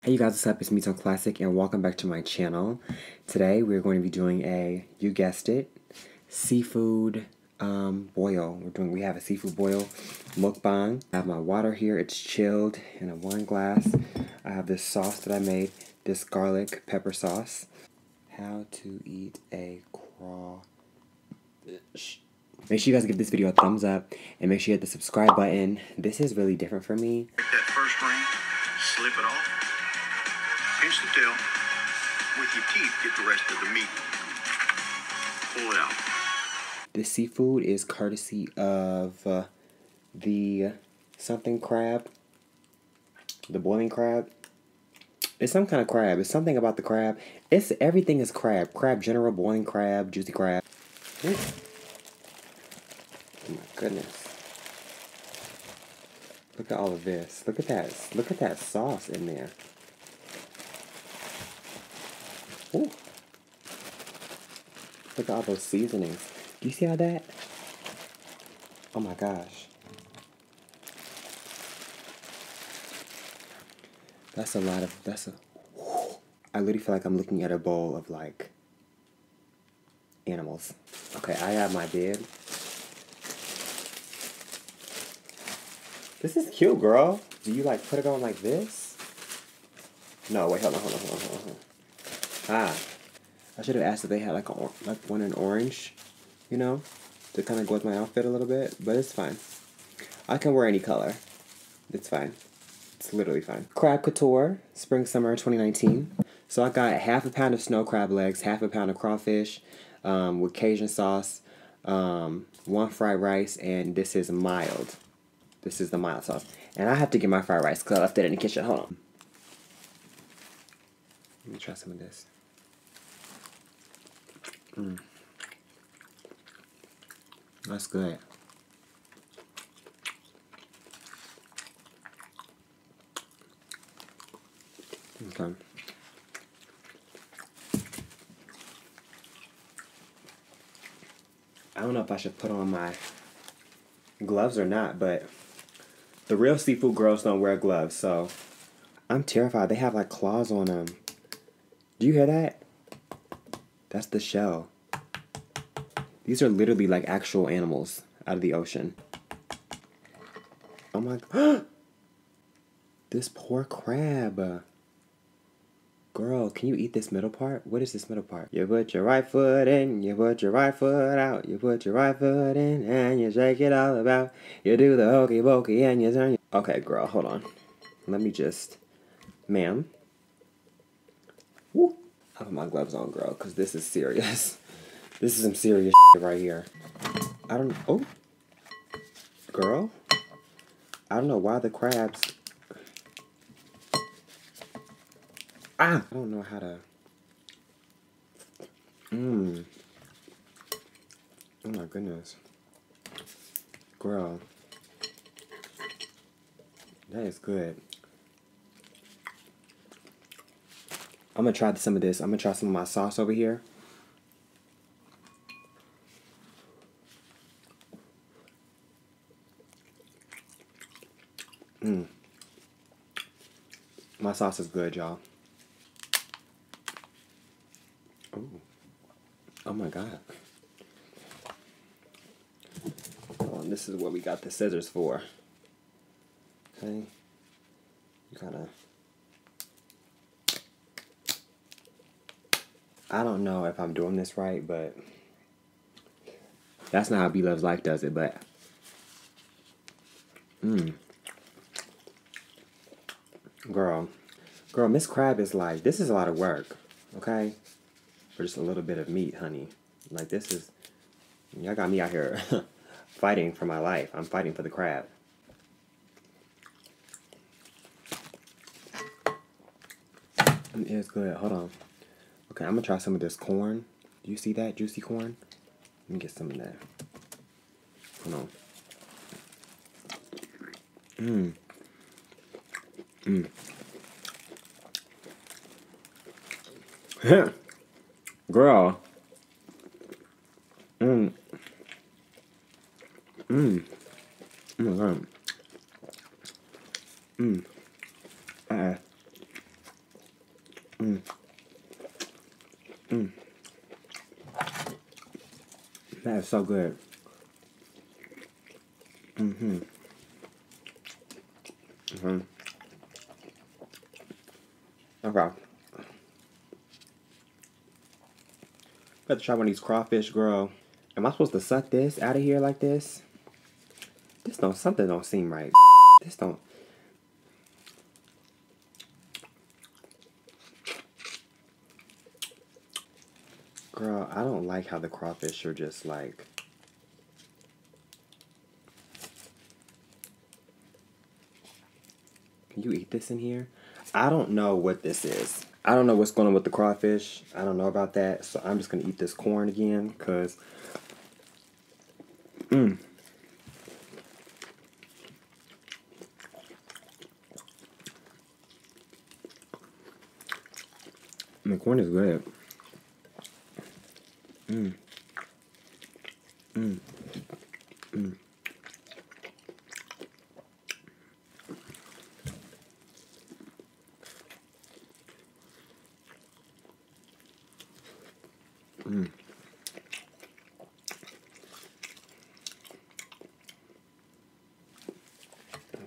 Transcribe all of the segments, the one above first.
Hey you guys, what's up? It's me, Tone Classic, and welcome back to my channel. Today we're going to be doing a, you guessed it, seafood boil. We have a seafood boil mukbang. I have my water here. It's chilled in a wine glass. I have this sauce that I made, this garlic pepper sauce. How to eat a crawfish. Make sure you guys give this video a thumbs up and make sure you hit the subscribe button. This is really different for me. Take that first ring, slip it off, pinch the tail. With your teeth, get the rest of the meat. Pull it out. This seafood is courtesy of the something crab, the boiling crab. It's some kind of crab. It's something about the crab. Everything is crab. Crab general, boiling crab, juicy crab. Ooh. Oh my goodness. Look at all of this. Look at that. Look at that sauce in there. Ooh. Look at all those seasonings. Do you see all that? Oh my gosh. That's a lot of, I literally feel like I'm looking at a bowl of like animals. Okay, I have my bib. This is cute, girl. Do you like put it on like this? No, wait, hold on. Ah, I should have asked if they had like one in orange, you know, to kind of go with my outfit a little bit, but it's fine. I can wear any color. It's fine. It's literally fine. Crab Couture, Spring Summer 2019. So I got half a pound of snow crab legs, half a pound of crawfish with Cajun sauce, one fried rice, and this is mild. This is the mild sauce. And I have to get my fried rice because I left it in the kitchen. Hold on. Let me try some of this. That's good. Okay. I don't know if I should put on my gloves or not, but the real seafood girls don't wear gloves, so I'm terrified. They have like claws on them. Do you hear that? That's the shell. These are literally like actual animals out of the ocean. Oh my god. This poor crab. Girl, can you eat this middle part? What is this middle part? You put your right foot in, you put your right foot out, you put your right foot in, and you shake it all about. You do the hokey pokey and you turn. Okay, girl, hold on. Let me just, ma'am. Woo. I put my gloves on, girl, because this is serious. This is some serious shit right here. I don't. Oh, girl. I don't know why the crabs. Ah! I don't know how to... Oh my goodness. Girl. That is good. I'm gonna try some of this. I'm gonna try some of my sauce over here. My sauce is good, y'all. Oh my god. Oh, and this is what we got the scissors for. Okay. You gotta... I don't know if I'm doing this right, but that's not how B Loves Life does it, but Girl, Miss Crab is like, this is a lot of work, okay? For just a little bit of meat, honey. Like, this is, y'all got me out here fighting for my life. I'm fighting for the crab. It's good. Hold on. Okay, I'm gonna try some of this corn. Do you see that juicy corn? Let me get some of that. Hold on. Girl. Oh my god. That is so good. Okay. Got to try one of these crawfish, girl. Am I supposed to suck this out of here like this? Something don't seem right. This don't. Girl, I don't like how the crawfish are just like. Can you eat this in here? I don't know what this is. I don't know what's going on with the crawfish. I don't know about that. So I'm just going to eat this corn again because... The corn is good.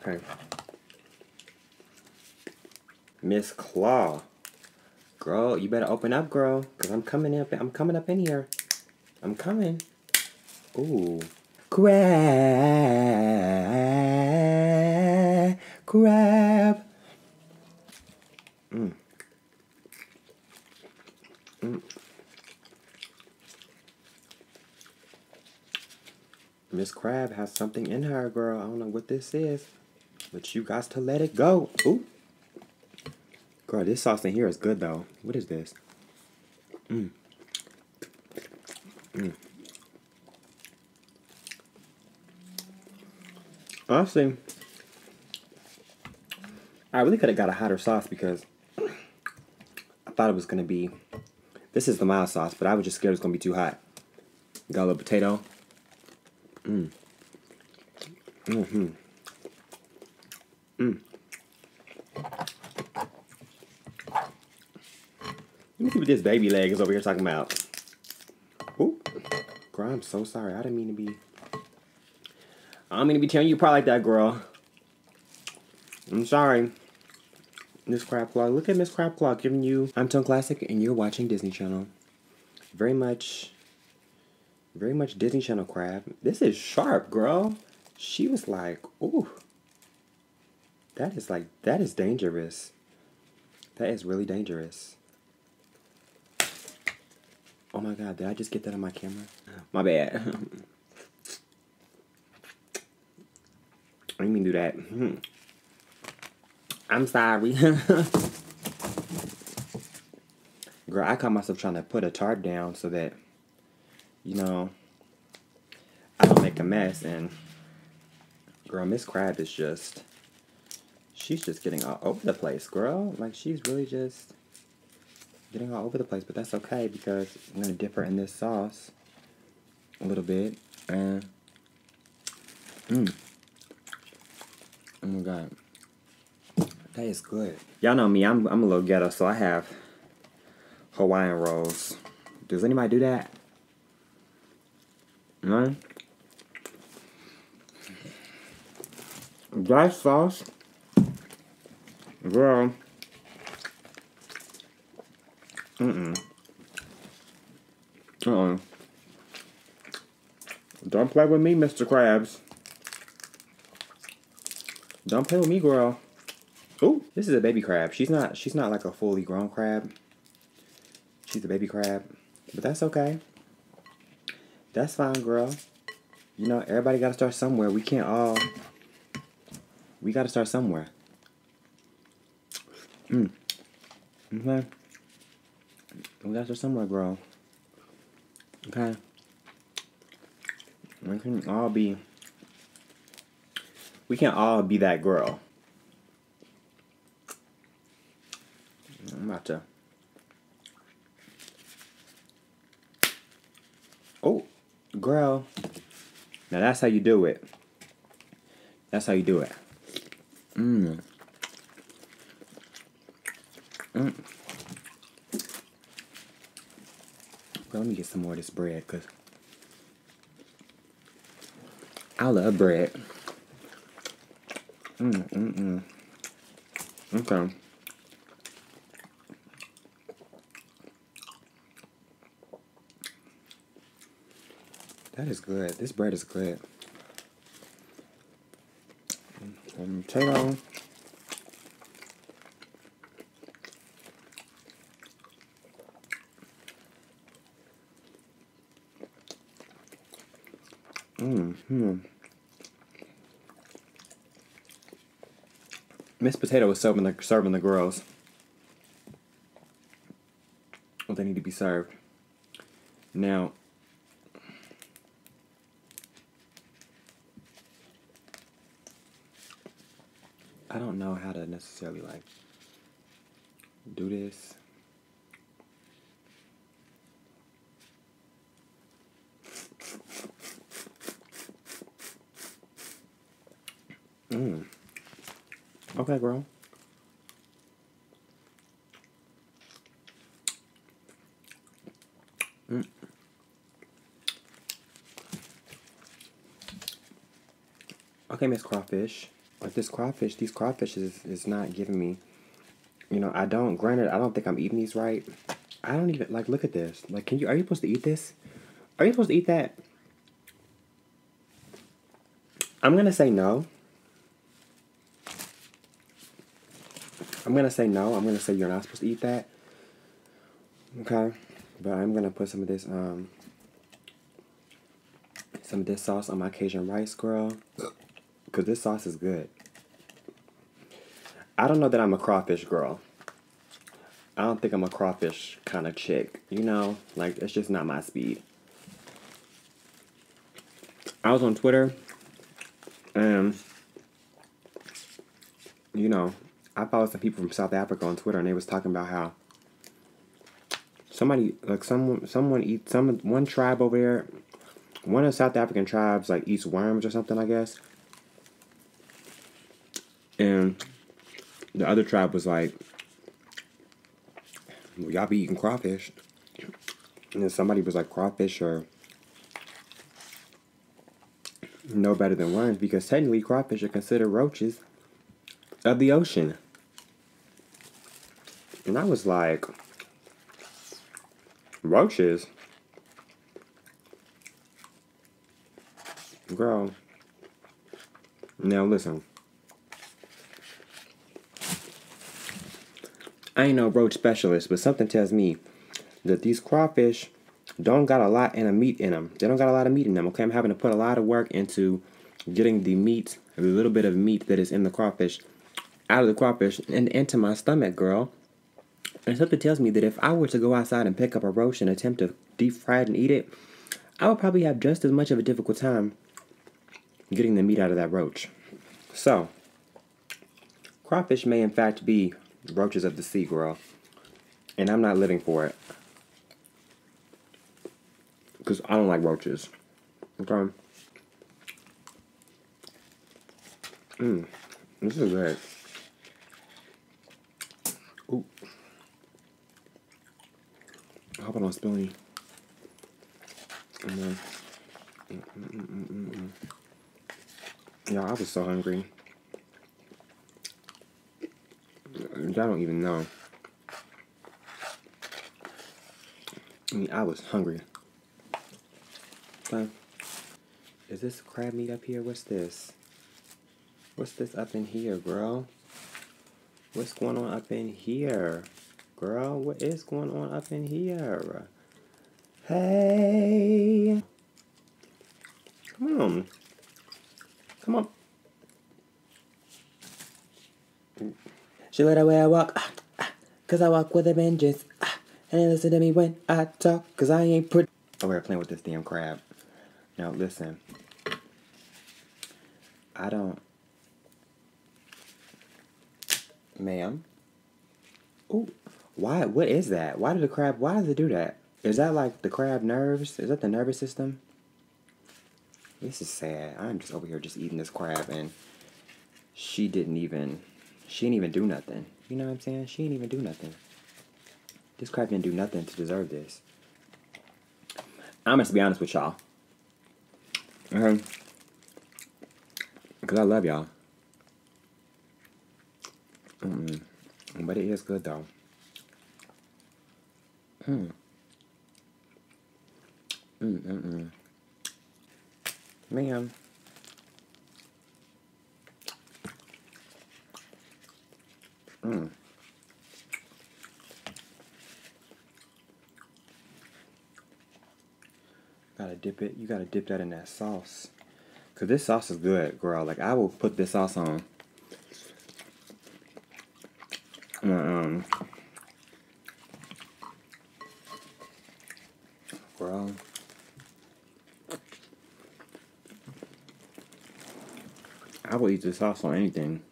Okay. Miss Claw. Girl, you better open up, girl. Because I'm coming up in here. I'm coming. Ooh. Crab. Miss Crab has something in her, girl. I don't know what this is. But you got to let it go. Ooh. Girl, this sauce in here is good, though. What is this? Honestly, I really could have got a hotter sauce because I thought it was going to be... This is the mild sauce, but I was just scared it was going to be too hot. Got a little potato. Let me see what this baby leg is over here talking about. Ooh. Girl, I'm so sorry. I don't mean to be telling you part like that, girl. I'm sorry. Miss Crab Claw. Look at Miss Crab Claw giving you... I'm Tone Classic, and you're watching Disney Channel. Very much Disney Channel crab. This is sharp, girl. She was like, ooh. That is dangerous. That is really dangerous. Oh my God, did I just get that on my camera? My bad. I didn't mean to do that. I'm sorry. Girl, I caught myself trying to put a tarp down so that, you know, I don't make a mess. And, girl, Miss Crab is just, she's just getting all over the place, girl. Like, she's really just getting all over the place. But that's okay because I'm going to dip her in this sauce a little bit. And, oh my God. That is good. Y'all know me, I'm a little ghetto, so I have Hawaiian rolls. Does anybody do that? No? That sauce, girl. Don't play with me, Mr. Krabs. Don't play with me, girl. Ooh, this is a baby crab. She's not like a fully grown crab. She's a baby crab. But that's okay. That's fine, girl. You know, everybody gotta start somewhere. We gotta start somewhere. Okay. We gotta start somewhere, girl. Okay. We can't all be that girl. I'm about to... Oh, girl. Now that's how you do it. That's how you do it. Well, let me get some more of this bread, because I love bread. Okay. That is good. This bread is good. Potato. Miss Potato was serving the girls what they need to be served. Now, I don't know how to necessarily like do this. Okay, girl. Okay, Miss Crawfish. Like these crawfish is not giving me, granted, I don't think I'm eating these right. I don't even, like, look at this. Like, are you supposed to eat this? Are you supposed to eat that? I'm gonna say no. I'm gonna say no. I'm gonna say you're not supposed to eat that. Okay? But I'm gonna put some of this sauce on my Cajun rice, girl. Because this sauce is good. I don't know that I'm a crawfish girl. I don't think I'm a crawfish kind of chick. Like, it's just not my speed. I was on Twitter, and, I followed some people from South Africa on Twitter, and they was talking about how one tribe over there, one of the South African tribes, like, eats worms or something, I guess. And the other tribe was like, well, y'all be eating crawfish. And then somebody was like, crawfish are no better than worms, because technically crawfish are considered roaches of the ocean. And I was like, roaches? Girl. Now listen. I ain't no roach specialist, but something tells me that these crawfish don't got a lot of meat in them. They don't got a lot of meat in them, okay? I'm having to put a lot of work into getting the meat, the little bit of meat that is in the crawfish, out of the crawfish and into my stomach, girl. And something tells me that if I were to go outside and pick up a roach and attempt to deep fry it and eat it, I would probably have just as much of a difficult time getting the meat out of that roach. So, crawfish may in fact be roaches of the sea, girl. And I'm not living for it. Because I don't like roaches. Okay? This is good. Ooh. I hope I don't spill any. And then, Y'all, I was so hungry. Y'all don't even know. I was hungry. Okay. Is this crab meat up here? What's this? What's this up in here, girl? What's going on up in here? Girl, what is going on up in here? Hey! Come on. Come on. She let the way I walk, cause I walk with a vengeance. And they listen to me when I talk, cause I ain't pretty. Over here playing with this damn crab. Now listen. I don't. Ma'am. Ooh. Why? What is that? Why does it do that? Is that like the crab nerves? Is that the nervous system? This is sad. I'm just over here just eating this crab, and she didn't even do nothing. You know what I'm saying? She didn't even do nothing. This crab didn't do nothing to deserve this. I'm just be honest with y'all. Because I love y'all. But it is good though. Man. Gotta dip it. You gotta dip that in that sauce. Cause this sauce is good, girl. Like I will put this sauce on. Girl. I will eat this sauce on anything.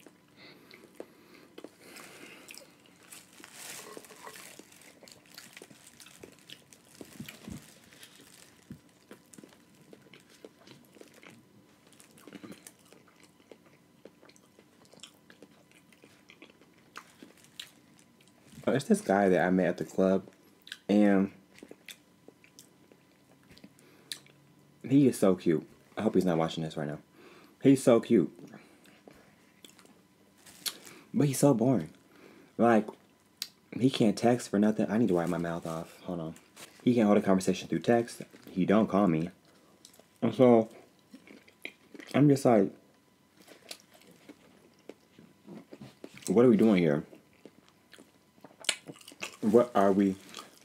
It's this guy that I met at the club, and he is so cute. I hope he's not watching this right now. He's so cute. But he's so boring. Like, he can't text for nothing. I need to wipe my mouth off. Hold on. He can't hold a conversation through text. He don't call me. And so, I'm just like, what are we doing here? What are we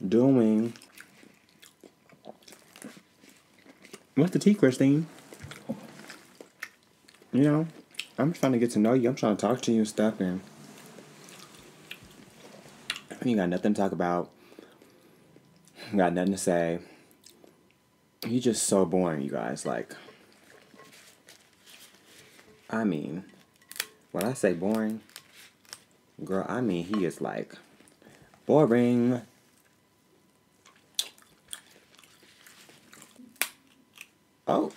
doing? What's the tea, Christine? You know, I'm trying to get to know you. I'm trying to talk to you and stuff, and you got nothing to talk about. You got nothing to say. He's just so boring, you guys. Like, I mean, when I say boring, girl, I mean he is like boring. Oh,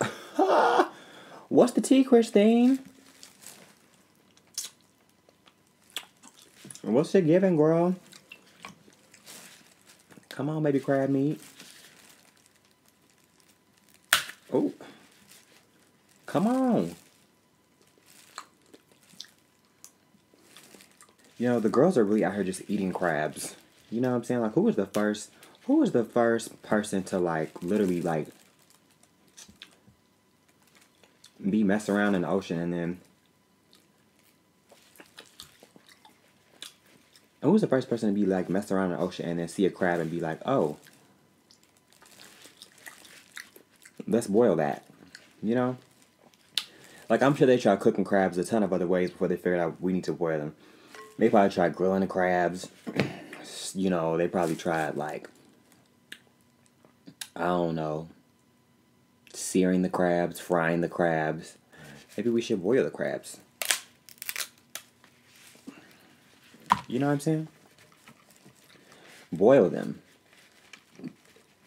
what's the tea, Christine? What's it giving, girl? Come on, baby crab meat. Oh, come on. You know, the girls are really out here just eating crabs. You know what I'm saying? Like, who was the first person to, like, literally, like, be messing around in the ocean and then... Who was the first person to be, like, messing around in the ocean and then see a crab and be like, oh, let's boil that. You know? Like, I'm sure they tried cooking crabs a ton of other ways before they figured out we need to boil them. They probably tried grilling the crabs. You know, they probably tried, like, I don't know, searing the crabs, frying the crabs. Maybe we should boil the crabs. You know what I'm saying? Boil them.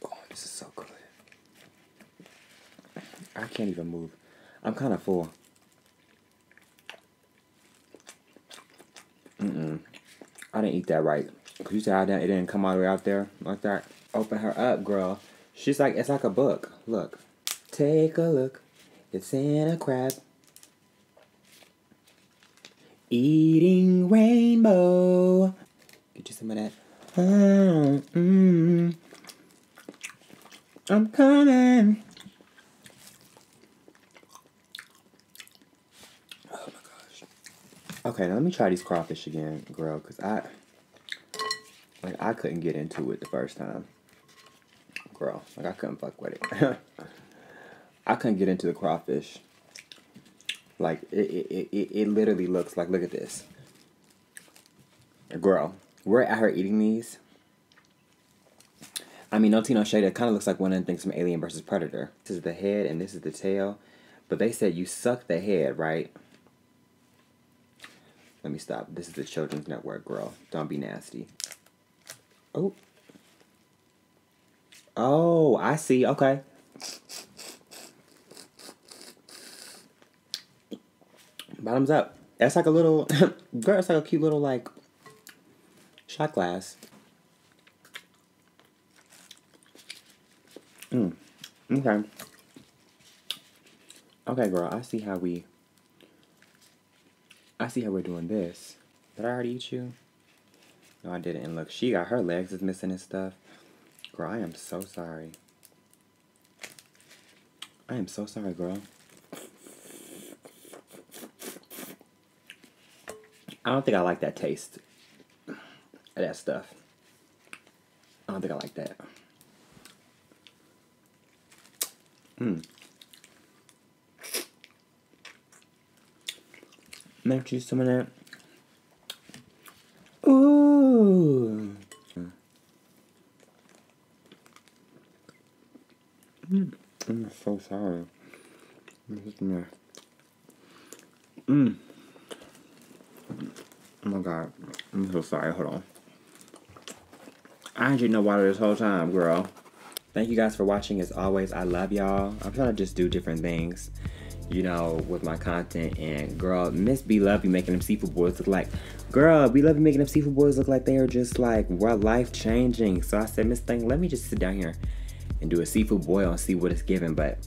Oh, this is so good. I can't even move. I'm kind of full. I didn't eat that right. Cause you said how it didn't come all the way out there like that. Open her up, girl. She's like, it's like a book. Look. Take a look. It's in a crab. Eating rainbow. Get you some of that. I'm coming. Oh my gosh. Okay, now let me try these crawfish again, girl, because I couldn't get into it the first time. Girl, like I couldn't fuck with it. I couldn't get into the crawfish. Like, it literally looks like, look at this. Girl, we're out here eating these. I mean, no tea, no shade. It kind of looks like one of the things from Alien vs. Predator. This is the head and this is the tail. But they said you suck the head, right? Let me stop. This is the Children's Network, girl. Don't be nasty. Oh. Oh, I see. Okay. Bottoms up. That's like a little... girl, it's like a cute little, like, shot glass. Okay. Okay, girl. I see how we're doing this. Did I already eat you? No, I didn't. And look, she got her legs is missing and stuff. Girl, I am so sorry. I am so sorry, girl. I don't think I like that taste of that stuff. I don't think I like that. Make you some of that. Ooh. I'm so sorry. Oh my god. I'm so sorry. Hold on. I ain't drinking no water this whole time, girl. Thank you guys for watching. As always, I love y'all. I'm trying to just do different things, you know, with my content. And girl, Miss B love you making them seafood boys look like, girl, we love you making them seafood boys look like they are just like, we're life changing. So I said, Miss Thing, let me just sit down here and do a seafood boil and see what it's given. But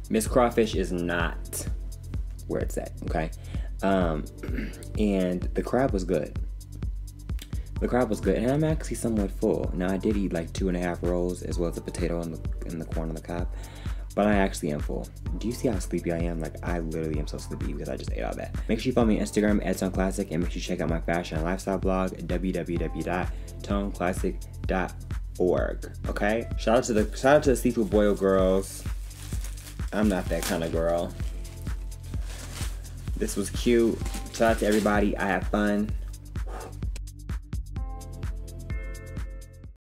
Miss Crawfish is not where it's at, okay? And the crab was good. The crab was good, and I'm actually somewhat full. Now, I did eat like 2.5 rolls, as well as a potato and the corn on the cob, but I actually am full. Do you see how sleepy I am? Like, I literally am so sleepy because I just ate all that. Make sure you follow me on Instagram, @ToneClassic, and make sure you check out my fashion and lifestyle blog at www.toneclassic.org. Okay? Shout out to the seafood boil girls. I'm not that kind of girl. This was cute. Shout out to everybody. I had fun.